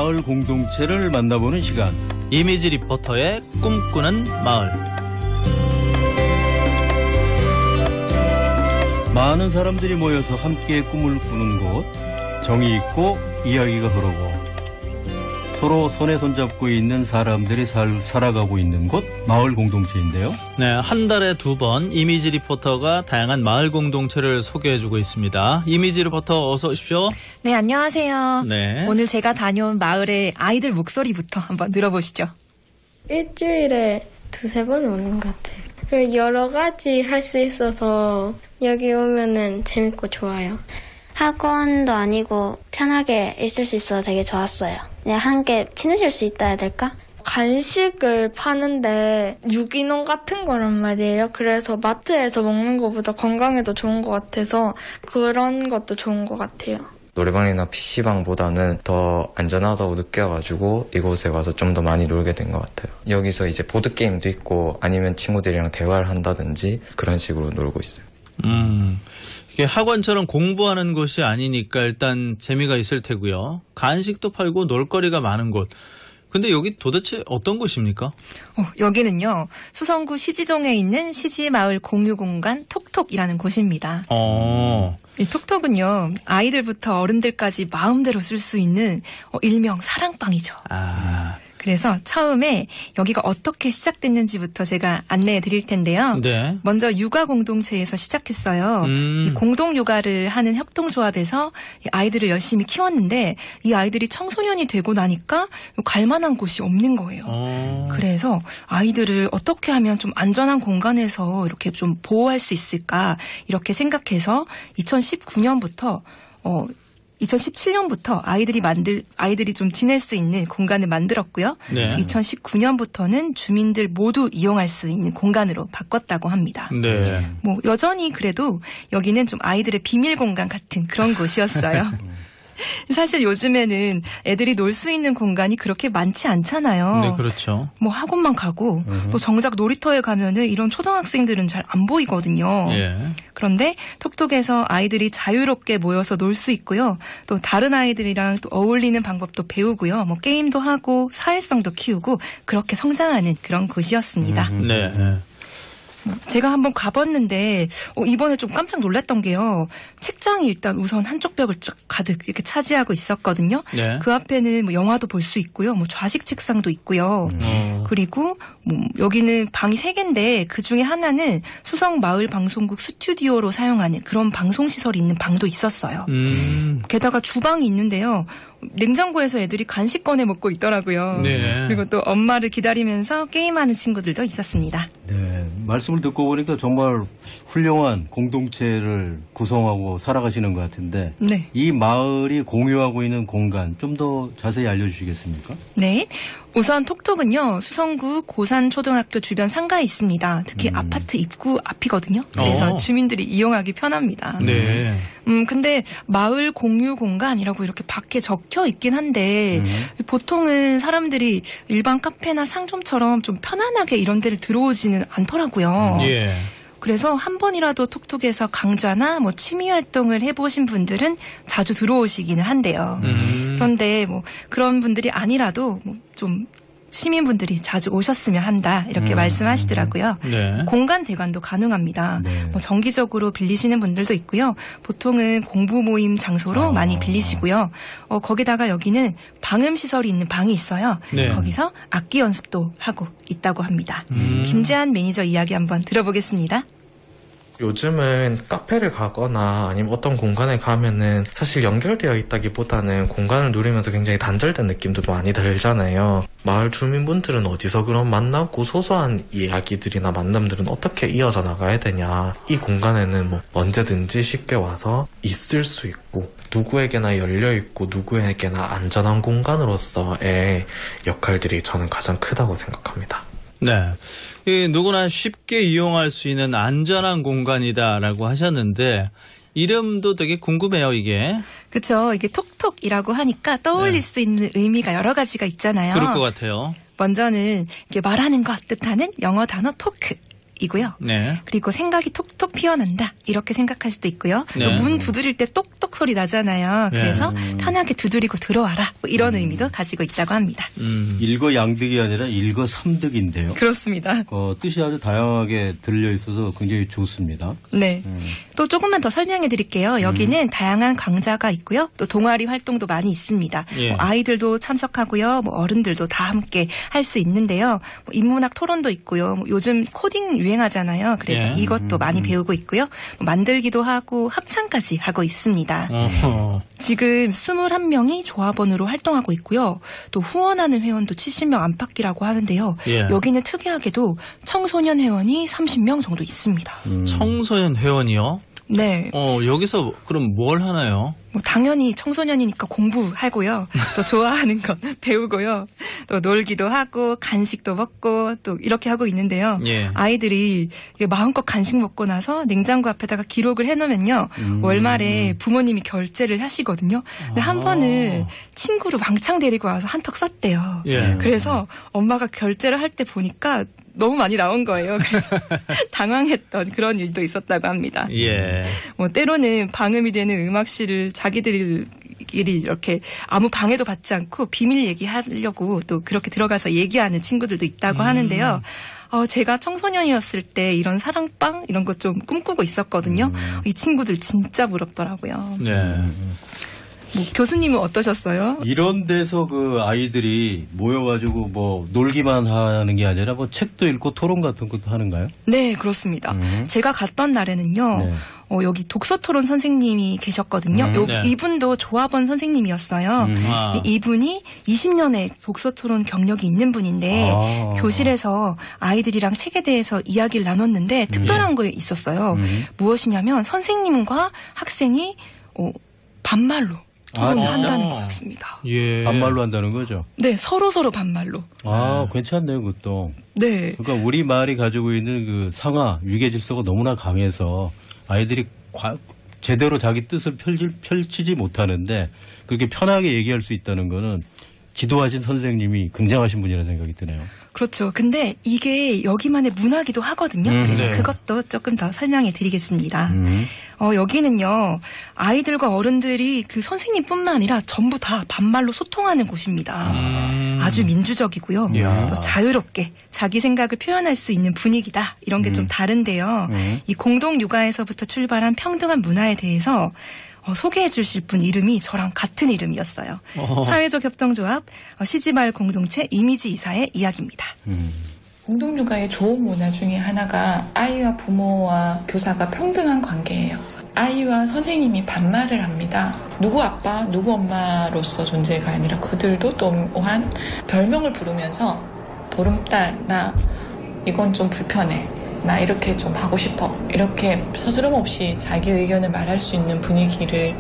마을 공동체를 만나보는 시간. 이미지 리포터의 꿈꾸는 마을. 많은 사람들이 모여서 함께 꿈을 꾸는 곳, 정이 있고 이야기가 흐르고 서로 손에 손잡고 있는 사람들이 살아가고 있는 곳, 마을 공동체인데요. 네, 한 달에 2번 이미지 리포터가 다양한 마을 공동체를 소개해주고 있습니다. 이미지 리포터 어서 오십시오. 네, 안녕하세요. 네. 오늘 제가 다녀온 마을의 아이들 목소리부터 한번 들어보시죠. 일주일에 2-3번 오는 것 같아요. 여러 가지 할 수 있어서 여기 오면은 재밌고 좋아요. 학원도 아니고 편하게 있을 수 있어서 되게 좋았어요. 그냥 함께 친해질 수 있다 해야 될까? 간식을 파는데 유기농 같은 거란 말이에요. 그래서 마트에서 먹는 것보다 건강에도 좋은 것 같아서 그런 것도 좋은 것 같아요. 노래방이나 PC방보다는 더 안전하다고 느껴가지고 이곳에 와서 좀 더 많이 놀게 된 것 같아요. 여기서 이제 보드게임도 있고 아니면 친구들이랑 대화를 한다든지 그런 식으로 놀고 있어요. 이게 학원처럼 공부하는 곳이 아니니까 일단 재미가 있을 테고요. 간식도 팔고 놀거리가 많은 곳. 근데 여기 도대체 어떤 곳입니까? 여기는요, 수성구 시지동에 있는 시지마을 공유공간 톡톡이라는 곳입니다. 이 톡톡은요, 아이들부터 어른들까지 마음대로 쓸 수 있는 일명 사랑방이죠. 그래서 처음에 여기가 어떻게 시작됐는지부터 제가 안내해 드릴 텐데요. 네. 먼저 육아 공동체에서 시작했어요. 이 공동 육아를 하는 협동조합에서 이 아이들을 열심히 키웠는데 이 아이들이 청소년이 되고 나니까 갈 만한 곳이 없는 거예요. 그래서 아이들을 어떻게 하면 좀 안전한 공간에서 이렇게 좀 보호할 수 있을까 이렇게 생각해서 2017년부터 아이들이 좀 지낼 수 있는 공간을 만들었고요. 네. 2019년부터는 주민들 모두 이용할 수 있는 공간으로 바꿨다고 합니다. 네. 여전히 그래도 여기는 좀 아이들의 비밀 공간 같은 그런 곳이었어요. 사실 요즘에는 애들이 놀 수 있는 공간이 그렇게 많지 않잖아요. 네, 그렇죠. 학원만 가고 또 정작 놀이터에 가면은 이런 초등학생들은 잘 안 보이거든요. 예. 그런데 톡톡에서 아이들이 자유롭게 모여서 놀 수 있고요. 또 다른 아이들이랑 또 어울리는 방법도 배우고요. 게임도 하고 사회성도 키우고 그렇게 성장하는 그런 곳이었습니다. 네. 제가 한번 가봤는데 이번에 좀 깜짝 놀랐던 게요. 책장이 일단 우선 한쪽 벽을 쫙 가득 이렇게 차지하고 있었거든요. 네. 그 앞에는 영화도 볼 수 있고요. 좌식 책상도 있고요. 그리고 여기는 방이 3개인데 그중에 하나는 수성마을방송국 스튜디오로 사용하는 그런 방송시설이 있는 방도 있었어요. 게다가 주방이 있는데요. 냉장고에서 애들이 간식 꺼내 먹고 있더라고요. 네. 그리고 또 엄마를 기다리면서 게임하는 친구들도 있었습니다. 네, 말씀을 듣고 보니까 정말 훌륭한 공동체를 구성하고 살아가시는 것 같은데 네. 이 마을이 공유하고 있는 공간 좀 더 자세히 알려주시겠습니까? 네. 우선 톡톡은요. 수성구 고산초등학교 주변 상가에 있습니다. 특히 아파트 입구 앞이거든요. 그래서 주민들이 이용하기 편합니다. 네. 근데 마을 공유 공간이라고 이렇게 밖에 적혀 있긴 한데 보통은 사람들이 일반 카페나 상점처럼 좀 편안하게 이런 데를 들어오지는 않더라고요. 예. 그래서 한 번이라도 톡톡에서 강좌나 취미 활동을 해보신 분들은 자주 들어오시기는 한데요. 그런데 그런 분들이 아니라도 좀 시민분들이 자주 오셨으면 한다 이렇게 말씀하시더라고요. 네. 공간 대관도 가능합니다. 네. 정기적으로 빌리시는 분들도 있고요. 보통은 공부 모임 장소로 많이 빌리시고요. 거기다가 여기는 방음시설이 있는 방이 있어요. 네. 거기서 악기 연습도 하고 있다고 합니다. 김재한 매니저 이야기 한번 들어보겠습니다. 요즘은 카페를 가거나 아니면 어떤 공간에 가면은 사실 연결되어 있다기보다는 공간을 누리면서 굉장히 단절된 느낌도 많이 들잖아요. 마을 주민분들은 어디서 그런 만나고 소소한 이야기들이나 만남들은 어떻게 이어져 나가야 되냐. 이 공간에는 언제든지 쉽게 와서 있을 수 있고 누구에게나 열려있고 누구에게나 안전한 공간으로서의 역할들이 저는 가장 크다고 생각합니다. 네. 누구나 쉽게 이용할 수 있는 안전한 공간이다라고 하셨는데 이름도 되게 궁금해요, 이게. 그렇죠. 이게 톡톡이라고 하니까 떠올릴 수 있는 의미가 여러 가지가 있잖아요. 그럴 것 같아요. 먼저는 이게 말하는 것 뜻하는 영어 단어 토크. 이고요. 네. 그리고 생각이 톡톡 피어난다. 이렇게 생각할 수도 있고요. 네. 또 문 두드릴 때 똑똑 소리 나잖아요. 그래서 편하게 두드리고 들어와라. 뭐 이런 의미도 가지고 있다고 합니다. 일거양득이 아니라 일거삼득인데요. 그렇습니다. 뜻이 아주 다양하게 들려 있어서 굉장히 좋습니다. 네. 또 조금만 더 설명해 드릴게요. 여기는 다양한 강좌가 있고요. 또 동아리 활동도 많이 있습니다. 예. 뭐 아이들도 참석하고요. 뭐 어른들도 다 함께 할 수 있는데요. 뭐 인문학 토론도 있고요. 뭐 요즘 코딩 유행하잖아요. 그래서 예. 이것도 많이 배우고 있고요. 뭐 만들기도 하고 합창까지 하고 있습니다. 어허. 지금 21명이 조합원으로 활동하고 있고요. 또 후원하는 회원도 70명 안팎이라고 하는데요. 예. 여기는 특이하게도 청소년 회원이 30명 정도 있습니다. 청소년 회원이요? 네. 여기서 그럼 뭘 하나요? 뭐 당연히 청소년이니까 공부하고요. 또 좋아하는 건 배우고요. 또 놀기도 하고 간식도 먹고 또 이렇게 하고 있는데요. 예. 아이들이 마음껏 간식 먹고 나서 냉장고 앞에다가 기록을 해놓으면요. 월말에 부모님이 결제를 하시거든요. 근데 한 번은 친구를 왕창 데리고 와서 한턱 쐈대요. 예. 그래서 엄마가 결제를 할 때 보니까 너무 많이 나온 거예요. 그래서 당황했던 그런 일도 있었다고 합니다. 예. 뭐 때로는 방음이 되는 음악실을 자기들끼리 이렇게 아무 방해도 받지 않고 비밀 얘기하려고 또 그렇게 들어가서 얘기하는 친구들도 있다고 하는데요. 제가 청소년이었을 때 이런 사랑방 이런 것 좀 꿈꾸고 있었거든요. 이 친구들 진짜 부럽더라고요. 네. 뭐 교수님은 어떠셨어요? 이런 데서 그 아이들이 모여가지고 뭐 놀기만 하는 게 아니라 뭐 책도 읽고 토론 같은 것도 하는가요? 네, 그렇습니다. 제가 갔던 날에는요. 네. 여기 독서토론 선생님이 계셨거든요. 네. 이분도 조합원 선생님이었어요. 아. 이분이 20년의 독서토론 경력이 있는 분인데 교실에서 아이들이랑 책에 대해서 이야기를 나눴는데 특별한 거 있었어요. 무엇이냐면 선생님과 학생이 반말로 토론을 한다는 거였습니다. 예. 반말로 한다는 거죠? 네, 서로 반말로. 괜찮네요, 그것도. 네. 그러니까 우리 말이 가지고 있는 그 상하, 위계 질서가 너무나 강해서 아이들이 제대로 자기 뜻을 펼치지 못하는데 그렇게 편하게 얘기할 수 있다는 거는 지도하신 선생님이 굉장하신 분이라는 생각이 드네요. 그렇죠. 근데 이게 여기만의 문화기도 하거든요. 그래서 네. 그것도 조금 더 설명해 드리겠습니다. 여기는요, 아이들과 어른들이 그 선생님뿐만 아니라 전부 다 반말로 소통하는 곳입니다. 아주 민주적이고요. 이야. 또 자유롭게 자기 생각을 표현할 수 있는 분위기다. 이런 게 좀 다른데요. 이 공동 육아에서부터 출발한 평등한 문화에 대해서 소개해 주실 분 이름이 저랑 같은 이름이었어요. 사회적 협동조합 시집알 공동체 이미지 이사의 이야기입니다. 공동육아의 좋은 문화 중에 하나가 아이와 부모와 교사가 평등한 관계예요. 아이와 선생님이 반말을 합니다. 누구 아빠, 누구 엄마로서 존재가 아니라 그들도 또한 별명을 부르면서 보름달, 나 이건 좀 불편해. 나 이렇게 좀 하고 싶어. 이렇게 서스럼 없이 자기 의견을 말할 수 있는 분위기를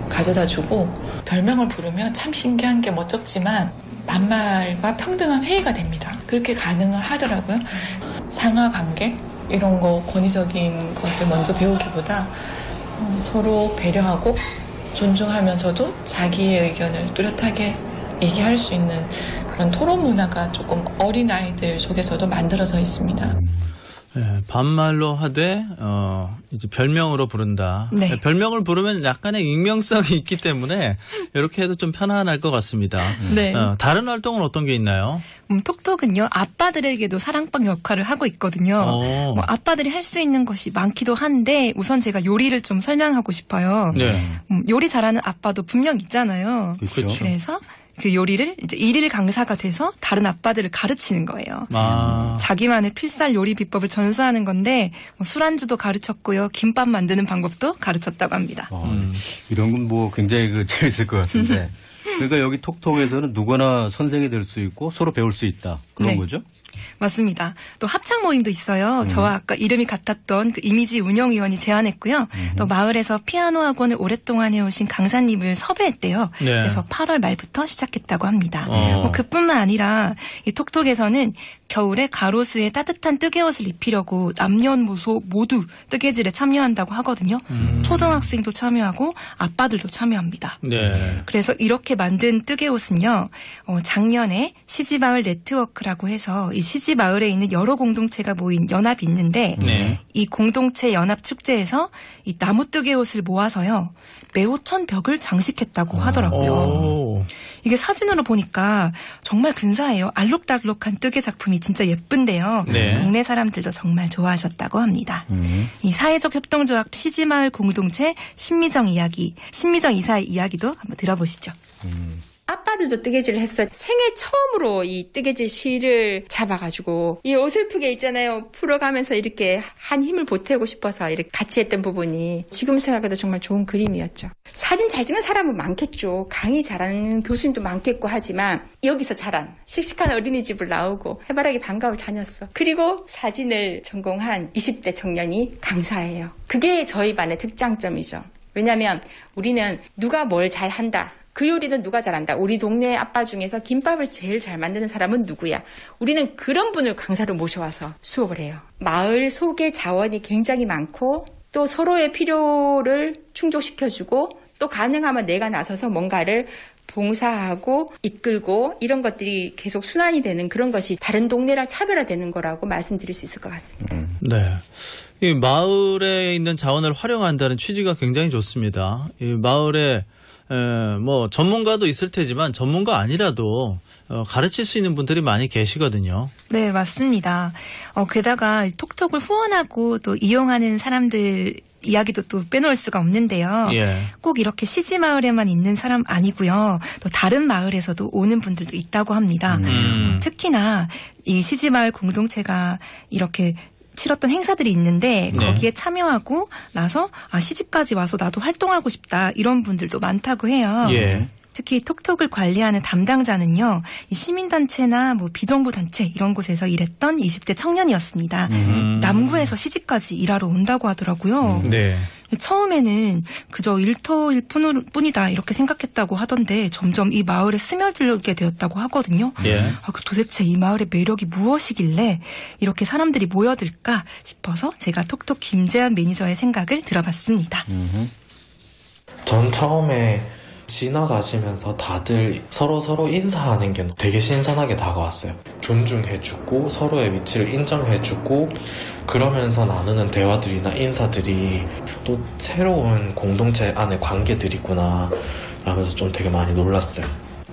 가져다주고 별명을 부르면 참 신기한 게 멋쩍지만 반말과 평등한 회의가 됩니다. 그렇게 가능을 하더라고요. 상하관계 이런 거 권위적인 것을 먼저 배우기보다 서로 배려하고 존중하면서도 자기의 의견을 뚜렷하게 얘기할 수 있는 그런 토론 문화가 조금 어린 아이들 속에서도 만들어져 있습니다. 네, 반말로 하되 이제 별명으로 부른다. 네. 별명을 부르면 약간의 익명성이 있기 때문에 이렇게 해도 좀 편안할 것 같습니다. 네. 다른 활동은 어떤 게 있나요? 톡톡은요, 아빠들에게도 사랑방 역할을 하고 있거든요. 뭐 아빠들이 할 수 있는 것이 많기도 한데 우선 제가 요리를 좀 설명하고 싶어요. 네. 요리 잘하는 아빠도 분명 있잖아요. 그렇죠. 그래서 그 요리를 이제 일일 강사가 돼서 다른 아빠들을 가르치는 거예요. 자기만의 필살 요리 비법을 전수하는 건데 술안주도 가르쳤고요. 김밥 만드는 방법도 가르쳤다고 합니다. 이런 건 뭐 굉장히 재밌을 것 같은데. 그러니까 여기 톡톡에서는 누구나 선생이 될 수 있고 서로 배울 수 있다. 그런 네. 거죠? 맞습니다. 또 합창 모임도 있어요. 저와 아까 이름이 같았던 그 이미지 운영위원이 제안했고요. 또 마을에서 피아노 학원을 오랫동안 해오신 강사님을 섭외했대요. 네. 그래서 8월 말부터 시작했다고 합니다. 뭐 그뿐만 아니라 이 톡톡에서는 겨울에 가로수에 따뜻한 뜨개옷을 입히려고 남녀노소 모두 뜨개질에 참여한다고 하거든요. 초등학생도 참여하고 아빠들도 참여합니다. 네. 그래서 이렇게 만든 뜨개옷은요. 작년에 시집마을 네트워크라고 해서 이 시지 마을에 있는 여러 공동체가 모인 연합이 있는데 네. 이 공동체 연합 축제에서 이 나무뜨개 옷을 모아서요 매호천 벽을 장식했다고 하더라고요. 오. 이게 사진으로 보니까 정말 근사해요. 알록달록한 뜨개 작품이 진짜 예쁜데요. 네. 동네 사람들도 정말 좋아하셨다고 합니다. 이 사회적 협동조합 시지마을 공동체 신미정 이사의 이야기도 한번 들어보시죠. 아빠들도 뜨개질을 했어요. 생애 처음으로 이 뜨개질 실을 잡아가지고 이 어설프게 있잖아요. 풀어가면서 이렇게 한 힘을 보태고 싶어서 이렇게 같이 했던 부분이 지금 생각해도 정말 좋은 그림이었죠. 사진 잘 찍는 사람은 많겠죠. 강의 잘하는 교수님도 많겠고 하지만 여기서 자란 씩씩한 어린이집을 나오고 해바라기 방과후를 다녔어. 그리고 사진을 전공한 20대 청년이 강사예요. 그게 저희 반의 특장점이죠. 왜냐하면 우리는 누가 뭘 잘한다. 그 요리는 누가 잘한다. 우리 동네 아빠 중에서 김밥을 제일 잘 만드는 사람은 누구야. 우리는 그런 분을 강사로 모셔와서 수업을 해요. 마을 속의 자원이 굉장히 많고 또 서로의 필요를 충족시켜주고 또 가능하면 내가 나서서 뭔가를 봉사하고 이끌고 이런 것들이 계속 순환이 되는 그런 것이 다른 동네랑 차별화되는 거라고 말씀드릴 수 있을 것 같습니다. 네. 이 마을에 있는 자원을 활용한다는 취지가 굉장히 좋습니다. 이 마을에 뭐 전문가도 있을 테지만 전문가 아니라도 가르칠 수 있는 분들이 많이 계시거든요. 네, 맞습니다. 게다가 톡톡을 후원하고 또 이용하는 사람들 이야기도 또 빼놓을 수가 없는데요. 예. 꼭 이렇게 시지 마을에만 있는 사람 아니고요. 또 다른 마을에서도 오는 분들도 있다고 합니다. 특히나 이 시지 마을 공동체가 이렇게 치렀던 행사들이 있는데 네. 거기에 참여하고 나서 시집까지 와서 나도 활동하고 싶다 이런 분들도 많다고 해요. 예. 특히 톡톡을 관리하는 담당자는요. 이 시민단체나 뭐 비정부 단체 이런 곳에서 일했던 20대 청년이었습니다. 남구에서 시집까지 일하러 온다고 하더라고요. 네. 처음에는 그저 일터일 뿐이다 이렇게 생각했다고 하던데 점점 이 마을에 스며들게 되었다고 하거든요. 예. 도대체 이 마을의 매력이 무엇이길래 이렇게 사람들이 모여들까 싶어서 제가 톡톡 김재한 매니저의 생각을 들어봤습니다. 전 처음에 지나가시면서 다들 서로 인사하는 게 되게 신선하게 다가왔어요. 존중해주고 서로의 위치를 인정해주고 그러면서 나누는 대화들이나 인사들이 또 새로운 공동체 안에 관계들이 있구나 라면서 좀 되게 많이 놀랐어요.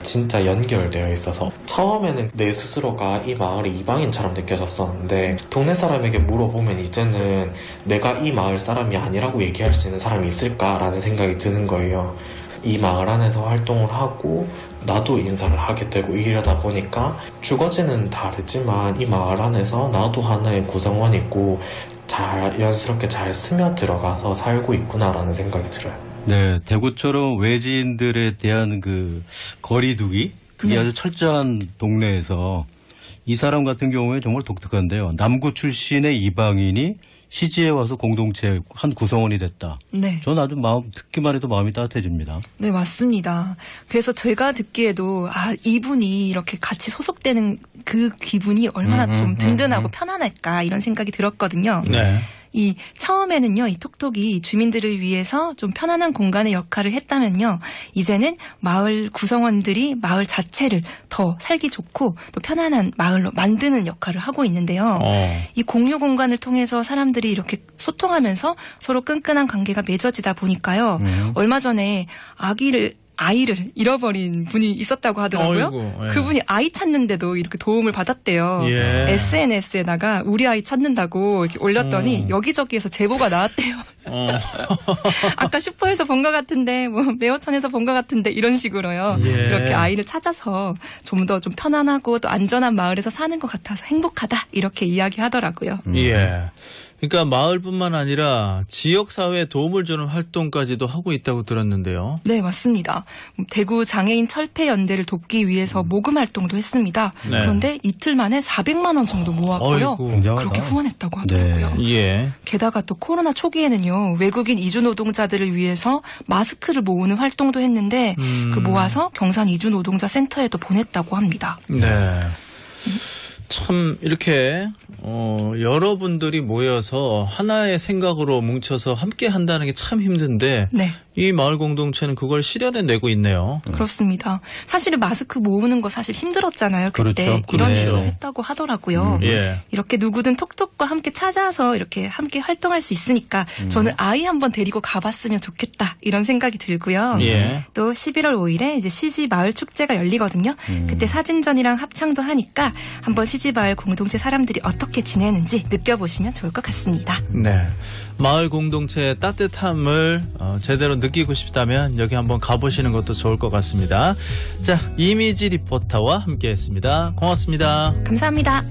진짜 연결되어 있어서 처음에는 내 스스로가 이 마을의 이방인처럼 느껴졌었는데 동네 사람에게 물어보면 이제는 내가 이 마을 사람이 아니라고 얘기할 수 있는 사람이 있을까라는 생각이 드는 거예요. 이 마을 안에서 활동을 하고 나도 인사를 하게 되고 이러다 보니까 주거지는 다르지만 이 마을 안에서 나도 하나의 구성원이고 자연스럽게 잘 스며들어가서 살고 있구나라는 생각이 들어요. 네, 대구처럼 외지인들에 대한 그 거리두기 그게 아주 철저한 동네에서 이 사람 같은 경우에 정말 독특한데요. 남구 출신의 이방인이 시지에 와서 공동체 한 구성원이 됐다. 네. 저는 아주 듣기만 해도 마음이 따뜻해집니다. 네, 맞습니다. 그래서 제가 듣기에도 이분이 이렇게 같이 소속되는 그 기분이 얼마나 좀 든든하고 편안할까 이런 생각이 들었거든요. 네. 이 처음에는요, 이 톡톡이 주민들을 위해서 좀 편안한 공간의 역할을 했다면요, 이제는 마을 구성원들이 마을 자체를 더 살기 좋고 또 편안한 마을로 만드는 역할을 하고 있는데요. 이 공유 공간을 통해서 사람들이 이렇게 소통하면서 서로 끈끈한 관계가 맺어지다 보니까요. 얼마 전에 아이를 잃어버린 분이 있었다고 하더라고요. 어이구, 예. 그분이 아이 찾는데도 이렇게 도움을 받았대요. 예. SNS에다가 우리 아이 찾는다고 이렇게 올렸더니 여기저기에서 제보가 나왔대요. 아까 슈퍼에서 본 것 같은데, 뭐 매어천에서 본 것 같은데 이런 식으로요. 예. 이렇게 아이를 찾아서 좀 더 좀 편안하고 또 안전한 마을에서 사는 것 같아서 행복하다 이렇게 이야기하더라고요. 예. 그러니까 마을뿐만 아니라 지역사회에 도움을 주는 활동까지도 하고 있다고 들었는데요. 네, 맞습니다. 대구 장애인 철폐연대를 돕기 위해서 모금 활동도 했습니다. 네. 그런데 이틀 만에 400만 원 정도 모았고요. 어이구. 굉장하다. 그렇게 후원했다고 하더라고요. 네. 예. 게다가 또 코로나 초기에는요, 외국인 이주 노동자들을 위해서 마스크를 모으는 활동도 했는데 그 모아서 경산 이주 노동자 센터에도 보냈다고 합니다. 네. 참 이렇게 여러분들이 모여서 하나의 생각으로 뭉쳐서 함께 한다는 게 참 힘든데 네. 이 마을 공동체는 그걸 실현해내고 있네요. 그렇습니다. 사실은 마스크 모으는 거 사실 힘들었잖아요. 그때 그렇죠. 이런 네. 식으로 했다고 하더라고요. 예. 이렇게 누구든 톡톡과 함께 찾아서 이렇게 함께 활동할 수 있으니까 저는 아이 한번 데리고 가봤으면 좋겠다 이런 생각이 들고요. 예. 또 11월 5일에 이제 시지 마을 축제가 열리거든요. 그때 사진전이랑 합창도 하니까 한번 시지 마을 공동체 사람들이 어떻게 지내는지 느껴보시면 좋을 것 같습니다. 네. 마을 공동체의 따뜻함을 제대로 느끼고 싶다면 여기 한번 가보시는 것도 좋을 것 같습니다. 자, 이미지 리포터와 함께했습니다. 고맙습니다. 감사합니다.